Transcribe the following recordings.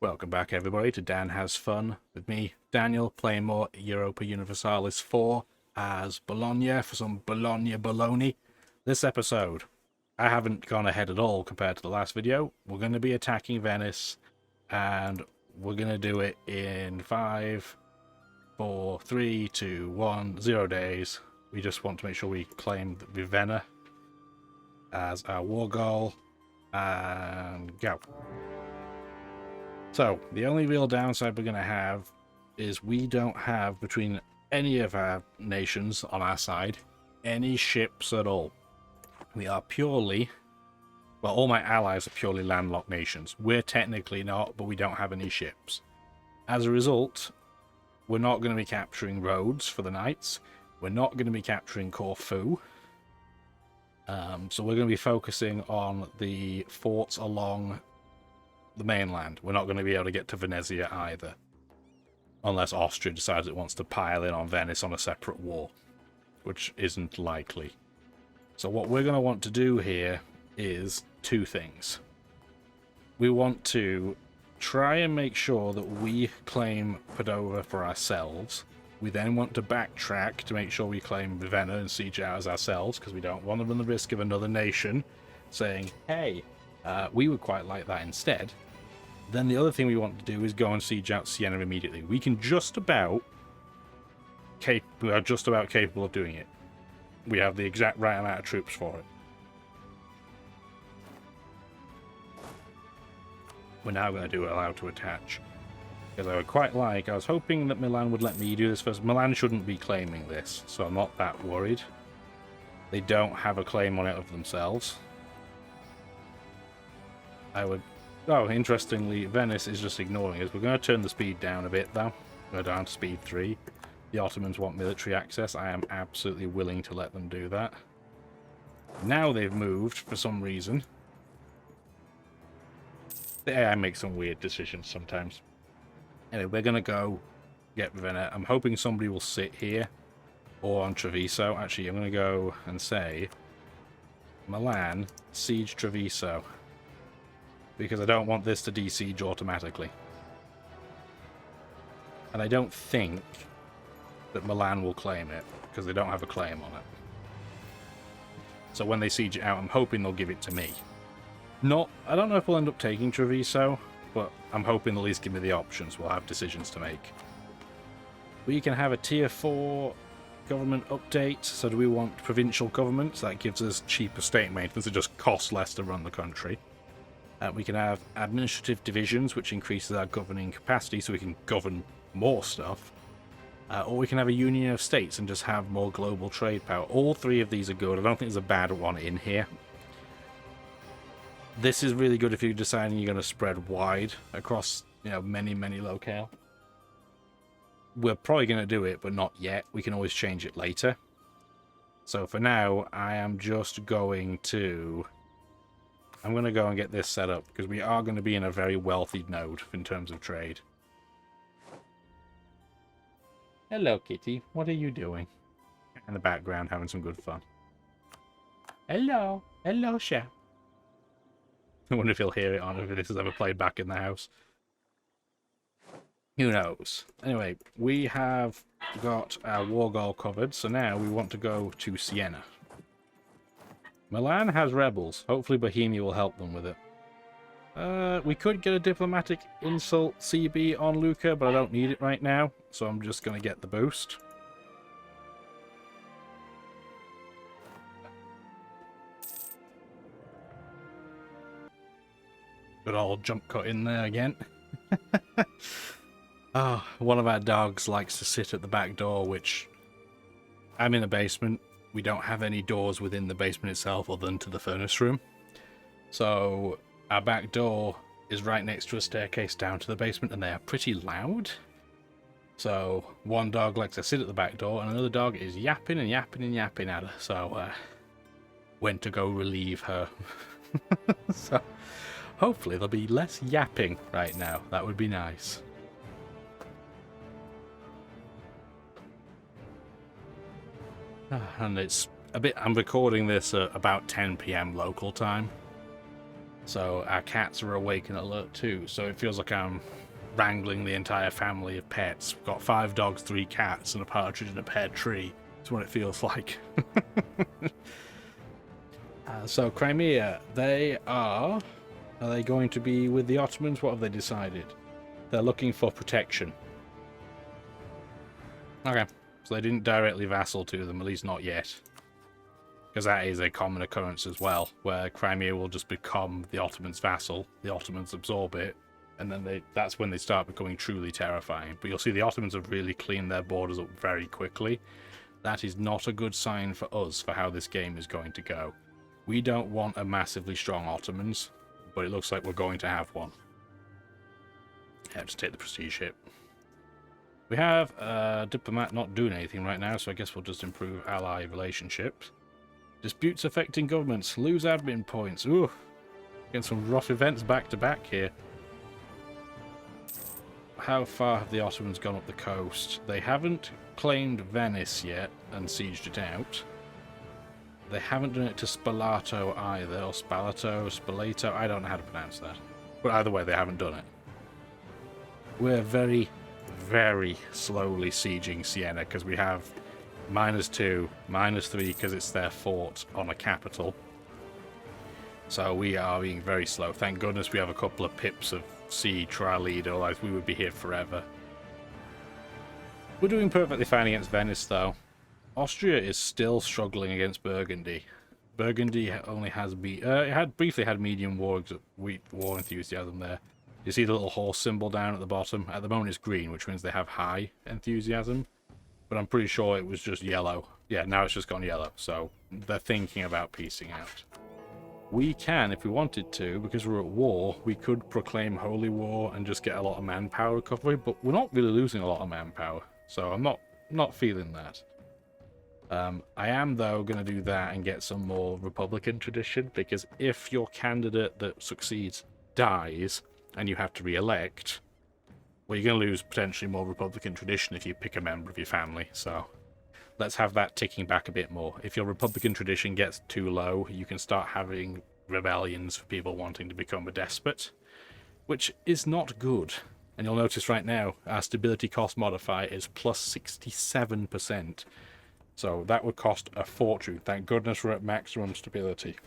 Welcome back, everybody, to Dan Has Fun with me, Daniel, playing more Europa Universalis 4 as Bologna for some Bologna Baloney. This episode, I haven't gone ahead at all compared to the last video. We're going to be attacking Venice, and we're going to do it in 5, 4, 3, 2, 1, 0 days. We just want to make sure we claim Ravenna as our war goal, and go. So, the only real downside we're going to have is we don't have, between any of our nations on our side, any ships at all. We are purely, well, all my allies are purely landlocked nations. We're technically not, but we don't have any ships. As a result, we're not going to be capturing Rhodes for the Knights. We're not going to be capturing Corfu. So we're going to be focusing on the forts along the mainland. We're not going to be able to get to Venezia either, unless Austria decides it wants to pile in on Venice on a separate war, which isn't likely. So what we're going to want to do here is two things. We want to try and make sure that we claim Padova for ourselves. We then want to backtrack to make sure we claim Ravenna and siege out as ourselves, because we don't want to run the risk of another nation saying, hey, we would quite like that instead. Then the other thing we want to do is go and siege out Siena immediately. We are just about capable of doing it. We have the exact right amount of troops for it. We're now going to do allow to attach. Because I was hoping that Milan would let me do this first. Milan shouldn't be claiming this, so I'm not that worried. They don't have a claim on it of themselves. Oh, interestingly, Venice is just ignoring us. We're going to turn the speed down a bit, though. Go down to speed 3. The Ottomans want military access. I am absolutely willing to let them do that. Now they've moved, for some reason. The AI makes some weird decisions sometimes. Anyway, we're going to go get Ravenna. I'm hoping somebody will sit here, or on Treviso. Actually, I'm going to go and say, Milan, siege Treviso. Because I don't want this to de-siege automatically. And I don't think that Milan will claim it, because they don't have a claim on it. So when they siege it out, I'm hoping they'll give it to me. I don't know if we'll end up taking Treviso, but I'm hoping they'll at least give me the options. We'll have decisions to make. We can have a tier 4 government update. So do we want provincial governments? That gives us cheaper state maintenance. It just costs less to run the country. We can have administrative divisions, which increases our governing capacity so we can govern more stuff. Or we can have a union of states and just have more global trade power. All three of these are good. I don't think there's a bad one in here. This is really good if you're deciding you're going to spread wide across, many, many locale. We're probably going to do it, but not yet. We can always change it later. So for now, I am just going to... I'm going to go and get this set up, because we are going to be in a very wealthy node in terms of trade. Hello, Kitty. What are you doing? In the background, having some good fun. Hello. Hello, chef. I wonder if he'll hear it on if this is ever played back in the house. Who knows? Anyway, we have got our war goal covered, so now we want to go to Siena. Milan has rebels. Hopefully Bohemia will help them with it. We could get a diplomatic insult CB on Lucca, but I don't need it right now, so I'm just going to get the boost. Good old jump cut in there again. Oh, one of our dogs likes to sit at the back door, which I'm in a basement. We don't have any doors within the basement itself other than to the furnace room. So our back door is right next to a staircase down to the basement, and they are pretty loud. So one dog likes to sit at the back door, and another dog is yapping and yapping and yapping at her. So went to go relieve her. So hopefully there'll be less yapping right now. That would be nice. And it's a bit... I'm recording this at about 10 PM local time. So our cats are awake and alert too. So it feels like I'm wrangling the entire family of pets. We've got 5 dogs, 3 cats, and a partridge in a pear tree. That's what it feels like. So Crimea, are they going to be with the Ottomans? What have they decided? They're looking for protection. Okay, so they didn't directly vassal to them, at least not yet. Because that is a common occurrence as well, where Crimea will just become the Ottomans' vassal, the Ottomans absorb it, and then that's when they start becoming truly terrifying. But you'll see the Ottomans have really cleaned their borders up very quickly. That is not a good sign for us for how this game is going to go. We don't want a massively strong Ottomans, but it looks like we're going to have one. Yeah, just take the prestige hit. We have a diplomat not doing anything right now, so I guess we'll just improve ally relationships. Disputes affecting governments. Lose admin points. Ooh. Getting some rough events back to back here. How far have the Ottomans gone up the coast? They haven't claimed Venice yet and sieged it out. They haven't done it to Spalato either, or Spalato. I don't know how to pronounce that. But either way, they haven't done it. We're very, very slowly sieging Siena because we have -2, -3 because it's their fort on a capital. So we are being very slow. Thank goodness we have a couple of pips of siege for our leader, otherwise we would be here forever. We're doing perfectly fine against Venice, though. Austria is still struggling against Burgundy. Burgundy only has briefly had medium war enthusiasm there. You see the little horse symbol down at the bottom? At the moment it's green, which means they have high enthusiasm. But I'm pretty sure it was just yellow. Yeah, now it's just gone yellow, so they're thinking about piecing out. We can, if we wanted to, because we're at war, we could proclaim holy war and just get a lot of manpower recovery, but we're not really losing a lot of manpower, so I'm not feeling that. I am, though, going to do that and get some more Republican tradition, because if your candidate that succeeds dies and you have to re-elect, well, you're going to lose potentially more Republican tradition if you pick a member of your family, so let's have that ticking back a bit more. If your Republican tradition gets too low, you can start having rebellions for people wanting to become a despot, which is not good. And you'll notice right now, our stability cost modifier is plus 67%. So that would cost a fortune. Thank goodness we're at maximum stability.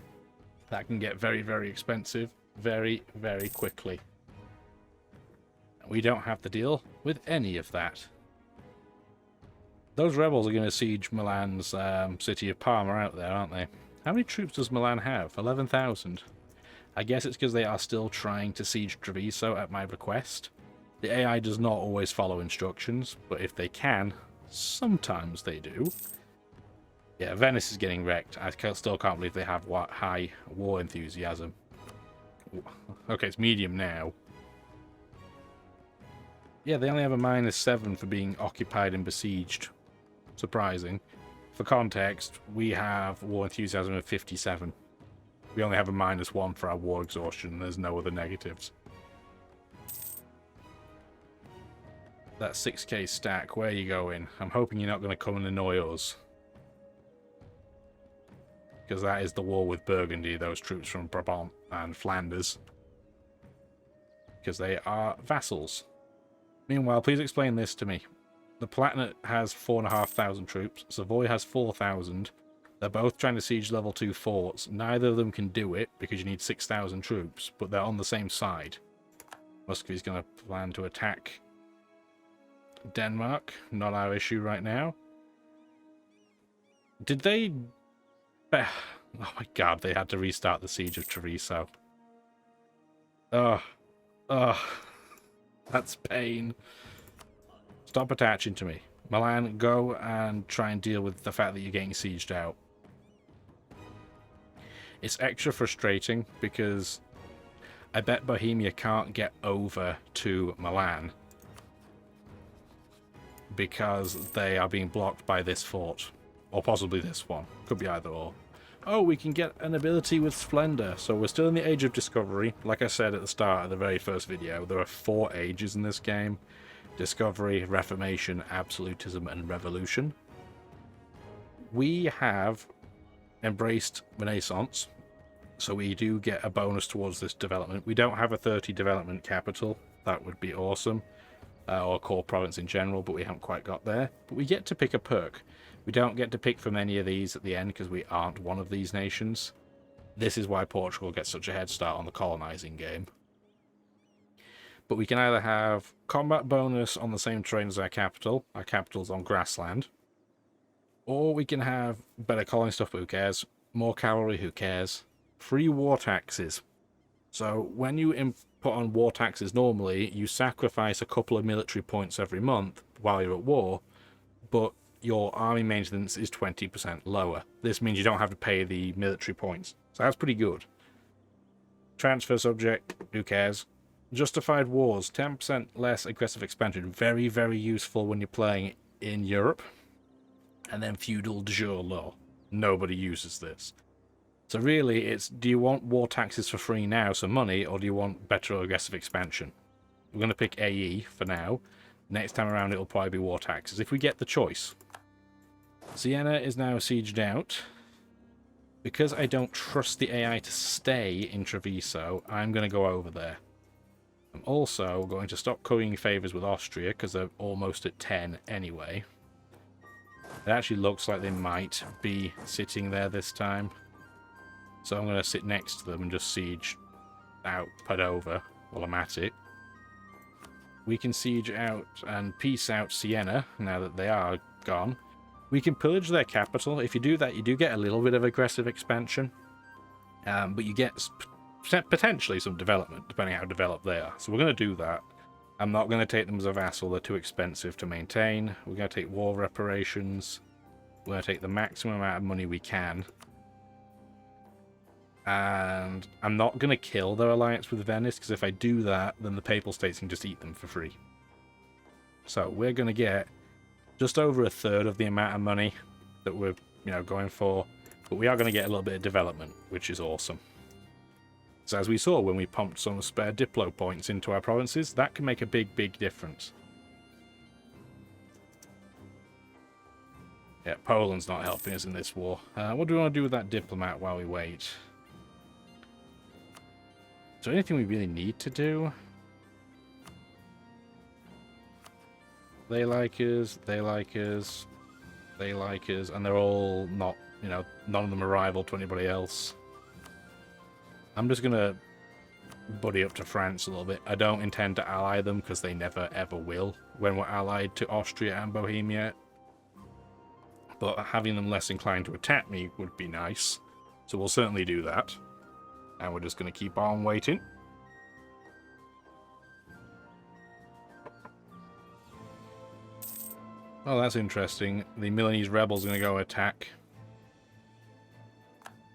That can get very, very expensive very, very quickly. We don't have to deal with any of that. Those rebels are going to siege Milan's city of Parma out there, aren't they? How many troops does Milan have? 11,000. I guess it's because they are still trying to siege Treviso at my request. The AI does not always follow instructions, but if they can, sometimes they do. Yeah, Venice is getting wrecked. I still can't believe they have high war enthusiasm. Okay, it's medium now. Yeah, they only have a -7 for being occupied and besieged. Surprising. For context, we have war enthusiasm of 57. We only have a -1 for our war exhaustion. There's no other negatives. That 6k stack, where are you going? I'm hoping you're not going to come and annoy us. Because that is the war with Burgundy, those troops from Brabant and Flanders. Because they are vassals. Meanwhile, please explain this to me. The Palatinate has 4,500 troops. Savoy has 4,000. They're both trying to siege level 2 forts. Neither of them can do it because you need 6,000 troops, but they're on the same side. Muscovy's going to plan to attack Denmark. Not our issue right now. Did they... Oh my god, they had to restart the siege of Treviso. Ugh. Ugh. That's pain. Stop attaching to me. Milan, go and try and deal with the fact that you're getting sieged out. It's extra frustrating because I bet Bohemia can't get over to Milan because they are being blocked by this fort. Or possibly this one. Could be either or. Oh, we can get an ability with Splendor. So we're still in the Age of Discovery. Like I said at the start of the very first video, there are 4 ages in this game. Discovery, Reformation, Absolutism, and Revolution. We have embraced Renaissance. So we do get a bonus towards this development. We don't have a 30 development capital. That would be awesome. Or core province in general, but we haven't quite got there. But we get to pick a perk. We don't get to pick from any of these at the end because we aren't one of these nations. This is why Portugal gets such a head start on the colonizing game. But we can either have combat bonus on the same terrain as our capital's on grassland, or we can have better colony stuff, but who cares, more cavalry, who cares, free war taxes. So when you put on war taxes normally, you sacrifice a couple of military points every month while you're at war, but your army maintenance is 20% lower. This means you don't have to pay the military points. So that's pretty good. Transfer subject, who cares? Justified wars, 10% less aggressive expansion. Very, very useful when you're playing in Europe. And then feudal de jure law. Nobody uses this. So really, it's, do you want war taxes for free now, so money, or do you want better aggressive expansion? We're going to pick AE for now. Next time around, it'll probably be war taxes, if we get the choice. Siena is now sieged out. Because I don't trust the AI to stay in Treviso, I'm going to go over there. I'm also going to stop currying favours with Austria, because they're almost at 10 anyway. It actually looks like they might be sitting there this time. So I'm going to sit next to them and just siege out Padova while I'm at it. We can siege out and peace out Siena, now that they are gone. We can pillage their capital. If you do that, you do get a little bit of aggressive expansion. But you get potentially some development, depending on how developed they are. So we're going to do that. I'm not going to take them as a vassal. They're too expensive to maintain. We're going to take war reparations. We're going to take the maximum amount of money we can. And I'm not going to kill their alliance with Venice, because if I do that, then the Papal States can just eat them for free. So we're going to get just over a third of the amount of money that we're, going for. But we are going to get a little bit of development, which is awesome. So as we saw when we pumped some spare Diplo points into our provinces, that can make a big, big difference. Yeah, Poland's not helping us in this war. What do we want to do with that diplomat while we wait? Is there anything we really need to do? They like us, they like us, they like us, and they're all not, none of them are rival to anybody else. I'm just going to buddy up to France a little bit. I don't intend to ally them because they never ever will when we're allied to Austria and Bohemia. But having them less inclined to attack me would be nice. So we'll certainly do that. And we're just going to keep on waiting. Oh, that's interesting. The Milanese rebels are going to go attack.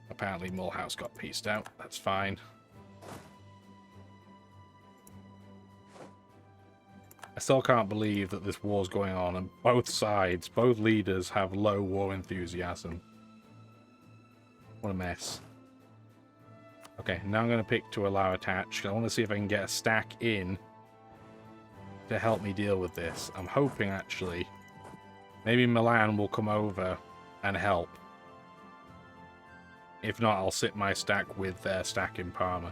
Apparently Mulhouse got pieced out. That's fine. I still can't believe that this war's going on and both sides, both leaders have low war enthusiasm. What a mess. Okay, now I'm going to pick to allow attach. I want to see if I can get a stack in to help me deal with this. I'm hoping, actually, maybe Milan will come over and help. If not, I'll sit my stack with their stack in Parma.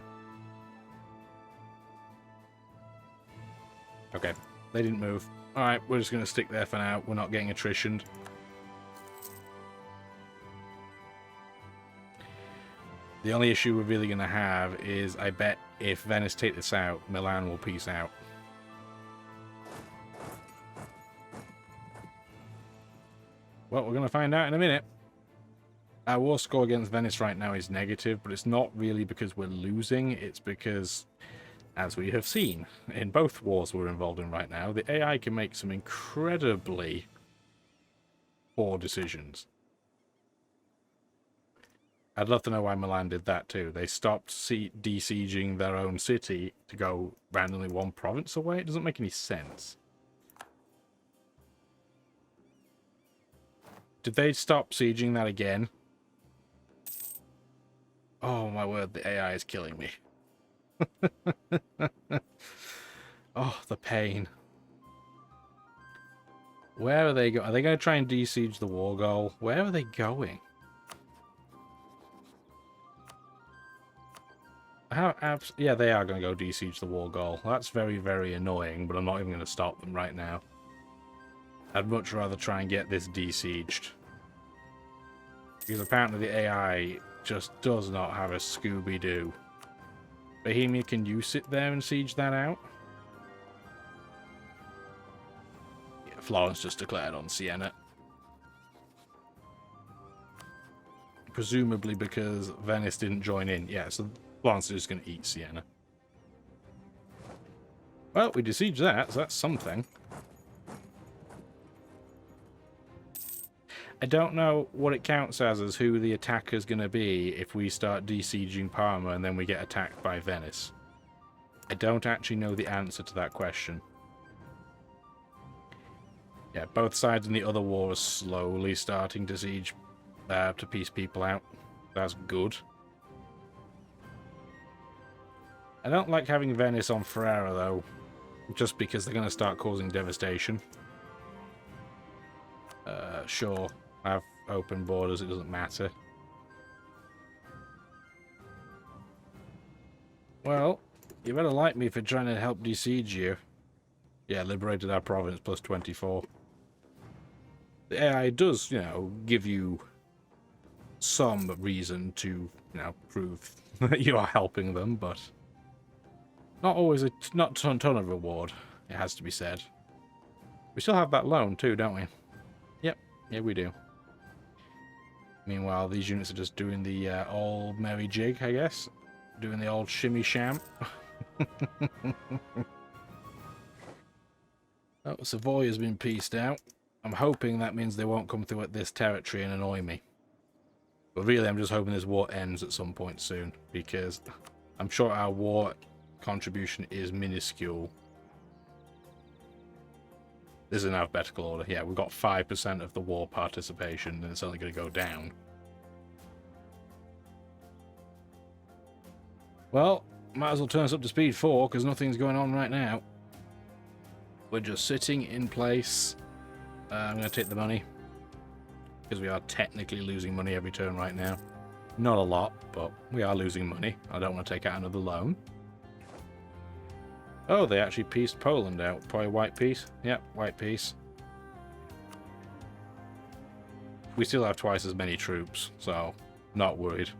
Okay, they didn't move. Alright, we're just going to stick there for now. We're not getting attritioned. The only issue we're really going to have is, I bet, if Venice take this out, Milan will peace out. Well, we're going to find out in a minute. Our war score against Venice right now is negative, but it's not really because we're losing. It's because, as we have seen in both wars we're involved in right now, the AI can make some incredibly poor decisions. I'd love to know why Milan did that too. They stopped de-sieging their own city to go randomly one province away. It doesn't make any sense. Did they stop sieging that again? Oh my word, the AI is killing me. Oh, the pain. Where are they going? Are they going to try and de-siege the war goal? Where are they going? Yeah, they are going to go de-siege the war goal. That's very, very annoying, but I'm not even going to stop them right now. I'd much rather try and get this de-sieged. Because apparently the AI just does not have a Scooby-Doo. Bohemia, can you sit there and siege that out? Yeah, Florence just declared on Siena. Presumably because Venice didn't join in. Yeah, so Florence is just going to eat Siena. Well, we besieged that, so that's something. I don't know what it counts as who the attacker's going to be if we start besieging Parma and then we get attacked by Venice. I don't actually know the answer to that question. Yeah, both sides in the other war are slowly starting to siege, to piece people out. That's good. I don't like having Venice on Ferrara, though, just because they're going to start causing devastation. Sure, have open borders, it doesn't matter. Well, you better like me for trying to help besiege you. Yeah, liberated our province, plus 24. The AI does, you know, give you some reason to, you know, prove that you are helping them, but not always not a ton of reward, it has to be said. We still have that loan too, don't we? Yep, yeah, we do. Meanwhile, these units are just doing the old merry jig, I guess. Doing the old shimmy sham. Oh, Savoy has been pieced out. I'm hoping that means they won't come through at this territory and annoy me. But really, I'm just hoping this war ends at some point soon, because I'm sure our war contribution is minuscule. This is in alphabetical order. Yeah, we've got 5% of the war participation, and it's only going to go down. Well, might as well turn us up to speed 4, because nothing's going on right now. We're just sitting in place. I'm going to take the money, because we are technically losing money every turn right now. Not a lot, but we are losing money. I don't want to take out another loan. Oh, they actually pieced Poland out. Probably white piece. Yep, white piece. We still have twice as many troops, so not worried.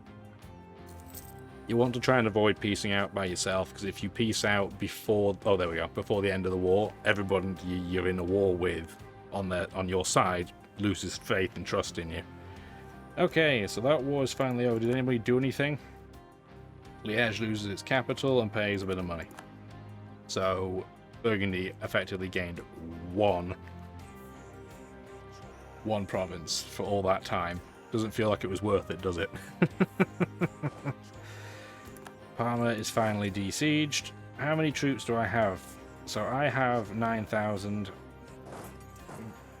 You want to try and avoid piecing out by yourself, because if you piece out before... Oh, there we go. Before the end of the war, everybody you're in a war with on your side loses faith and trust in you. Okay, so that war is finally over. Did anybody do anything? Liège loses its capital and pays a bit of money. So Burgundy effectively gained one province for all that time. Doesn't feel like it was worth it, does it? Parma is finally besieged. How many troops do I have? So I have 9,000.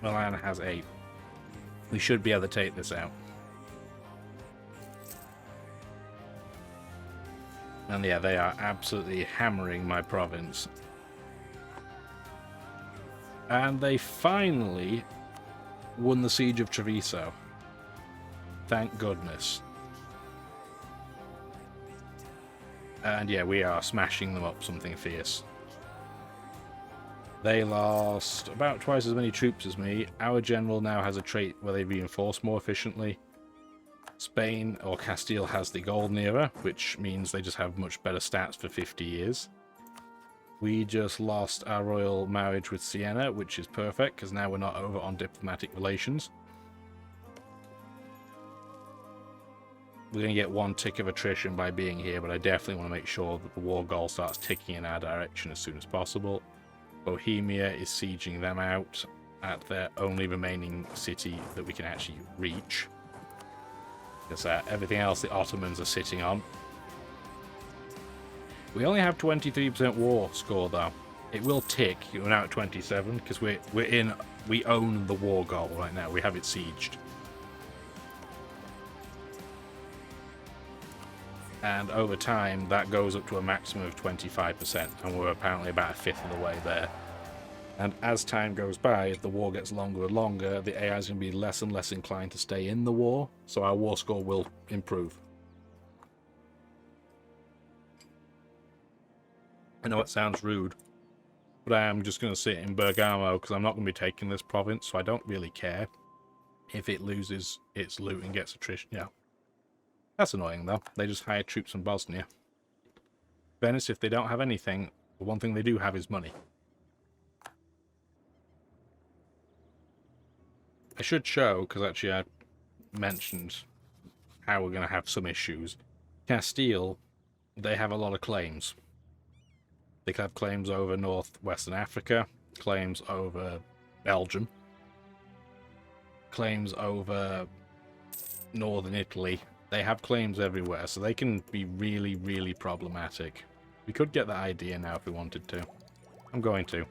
Milan has 8. We should be able to take this out. And yeah, they are absolutely hammering my province. And they finally won the siege of Treviso. Thank goodness. And yeah, we are smashing them up something fierce. They lost about twice as many troops as me. Our general now has a trait where they reinforce more efficiently. Spain, or Castile, has the Golden Era, which means they just have much better stats for 50 years. We just lost our royal marriage with Siena, which is perfect, because now we're not over on diplomatic relations. We're going to get 1 tick of attrition by being here, but I definitely want to make sure that the war goal starts ticking in our direction as soon as possible. Bohemia is sieging them out at their only remaining city that we can actually reach. Because everything else the Ottomans are sitting on. We only have 23% war score though. It will tick. We're now at 27 because we own the war goal right now. We have it sieged. And over time that goes up to a maximum of 25%, and we're apparently about 1/5 of the way there. And as time goes by, if the war gets longer and longer, the AI is going to be less and less inclined to stay in the war, so our war score will improve. I know it sounds rude, but I am just going to sit in Bergamo because I'm not going to be taking this province, so I don't really care if it loses its loot and gets attrition. Yeah. That's annoying, though. They just hired troops from Bosnia. Venice, if they don't have anything, the one thing they do have is money. I should show, because actually I mentioned how we're going to have some issues. Castile, they have a lot of claims. They have claims over northwestern Africa, claims over Belgium, claims over northern Italy. They have claims everywhere, so they can be really, really problematic. We could get that idea now if we wanted to. I'm going to.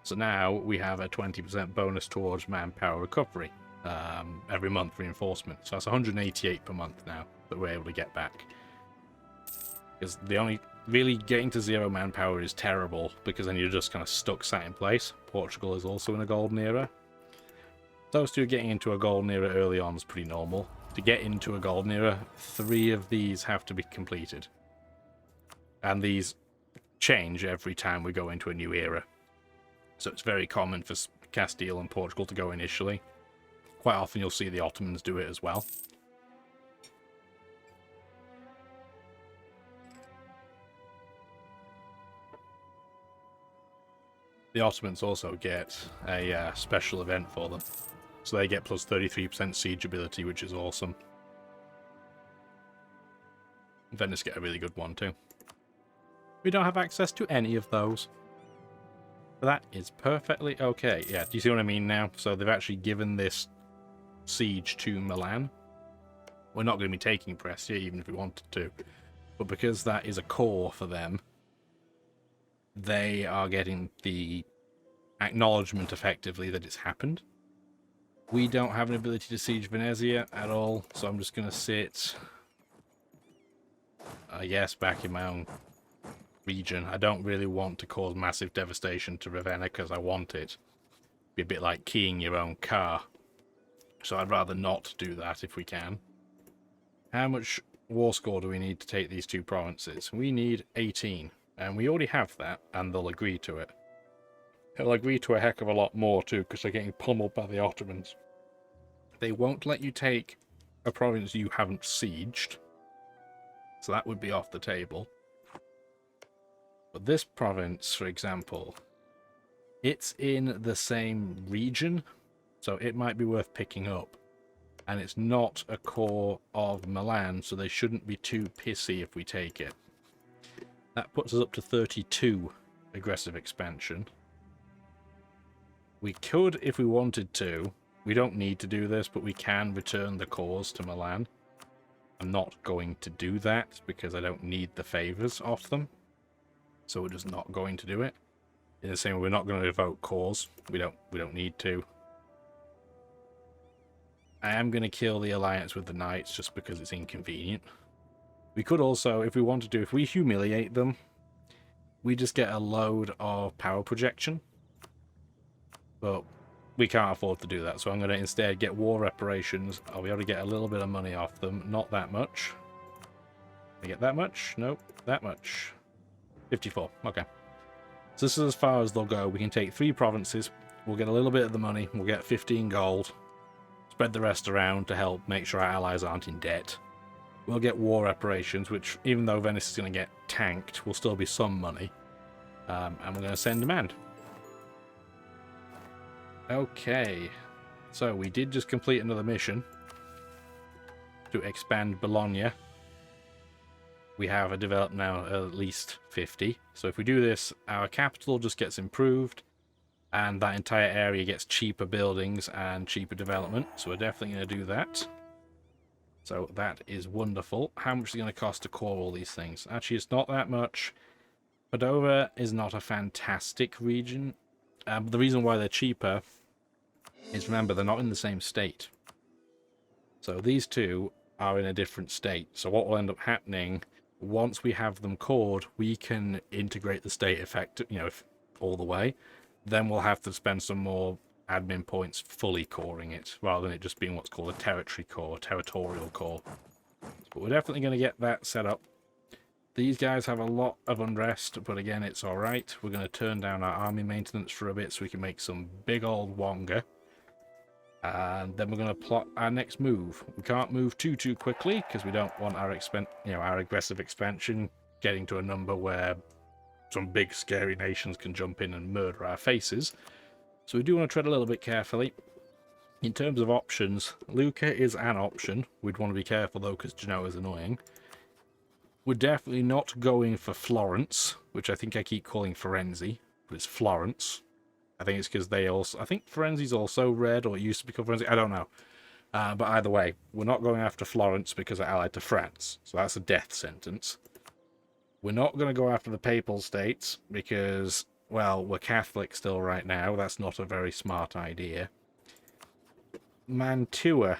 So now we have a 20% bonus towards manpower recovery every month reinforcement. So that's 188 per month now that we're able to get back. Because the only really getting to 0 manpower is terrible, because then you're just kind of stuck sat in place. Portugal is also in a golden era. Those two getting into a golden era early on is pretty normal. To get into a golden era, 3 of these have to be completed. And these change every time we go into a new era. So it's very common for Castile and Portugal to go initially. Quite often you'll see the Ottomans do it as well. The Ottomans also get a special event for them. So they get plus 33% siege ability, which is awesome. Venice get a really good one too. We don't have access to any of those. But that is perfectly okay. Yeah, do you see what I mean now? So they've actually given this siege to Milan. We're not going to be taking Brescia, even if we wanted to. But because that is a core for them, they are getting the acknowledgement effectively that it's happened. We don't have an ability to siege Venezia at all, so I'm just going to sit, yes, back in my own region. I don't really want to cause massive devastation to Ravenna because I want it. It'd be a bit like keying your own car. So I'd rather not do that if we can. How much war score do we need to take these 2 provinces? We need 18. And we already have that, and they'll agree to it. They'll agree to a heck of a lot more too, because they're getting pummeled by the Ottomans. They won't let you take a province you haven't sieged. So that would be off the table. But this province, for example, it's in the same region, so it might be worth picking up. And it's not a core of Milan, so they shouldn't be too pissy if we take it. That puts us up to 32 aggressive expansion. We could, if we wanted to. We don't need to do this, but we can return the cores to Milan. I'm not going to do that because I don't need the favors off them. So we're just not going to do it. In the same way, we're not going to evoke cores. We don't need to. I am going to kill the alliance with the knights just because it's inconvenient. We could also, if we wanted to, if we humiliate them, we just get a load of power projection. But we can't afford to do that, so I'm going to instead get war reparations. I'll be able to get a little bit of money off them. Not that much. I get that much? Nope. That much. 54. Okay. So this is as far as they'll go. We can take 3 provinces. We'll get a little bit of the money. We'll get 15 gold. Spread the rest around to help make sure our allies aren't in debt. We'll get war reparations, which, even though Venice is going to get tanked, will still be some money. And we're going to send demand. Okay. So, we did just complete another mission to expand Bologna. We have a developed now at least 50. So if we do this, our capital just gets improved, and that entire area gets cheaper buildings and cheaper development. So we're definitely going to do that. So that is wonderful. How much is it going to cost to core all these things? Actually, it's not that much. Padova is not a fantastic region. The reason why they're cheaper is, remember, they're not in the same state. So these two are in a different state. So what will end up happening, once we have them cored, we can integrate the state effect, all the way. Then we'll have to spend some more admin points fully coring it, rather than it just being what's called a territory core, territorial core. But we're definitely going to get that set up. These guys have a lot of unrest, but again, it's alright. We're going to turn down our army maintenance for a bit so we can make some big old wonga. And then we're going to plot our next move. We can't move too quickly because we don't want our our aggressive expansion getting to a number where some big scary nations can jump in and murder our faces. So we do want to tread a little bit carefully. In terms of options, Lucca is an option. We'd want to be careful though because Genoa is annoying. We're definitely not going for Florence, which I think I keep calling Firenze, but it's Florence. I think it's because they also... I think Firenze's also red, or it used to be called Firenze. I don't know. But either way, we're not going after Florence because they're allied to France. So that's a death sentence. We're not going to go after the Papal States because, well, we're Catholic still right now. That's not a very smart idea. Mantua.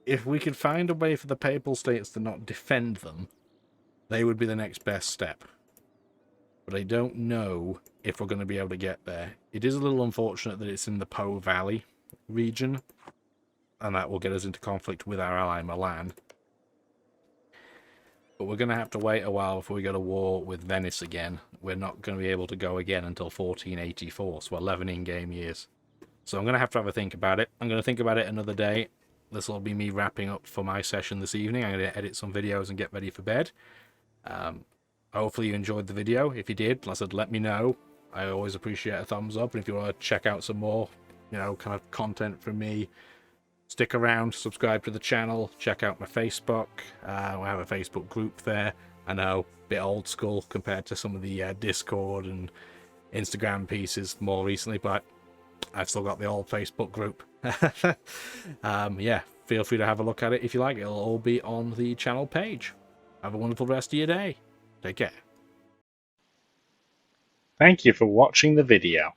If we could find a way for the Papal States to not defend them, they would be the next best step. But I don't know if we're going to be able to get there. It is a little unfortunate that it's in the Po Valley region, and that will get us into conflict with our ally Milan. But we're going to have to wait a while before we go to war with Venice again. We're not going to be able to go again until 1484, so 11 in-game years. So I'm going to have a think about it. I'm going to think about it another day. This will be me wrapping up for my session this evening. I'm going to edit some videos and get ready for bed. Hopefully you enjoyed the video. If you did, like I said, let me know. I always appreciate a thumbs up. And if you want to check out some more, kind of content from me, stick around, subscribe to the channel, check out my Facebook. We have a Facebook group there. I know, a bit old school compared to some of the Discord and Instagram pieces more recently, but I've still got the old Facebook group. Yeah, feel free to have a look at it if you like. It'll all be on the channel page. Have a wonderful rest of your day. Take care. Thank you for watching the video.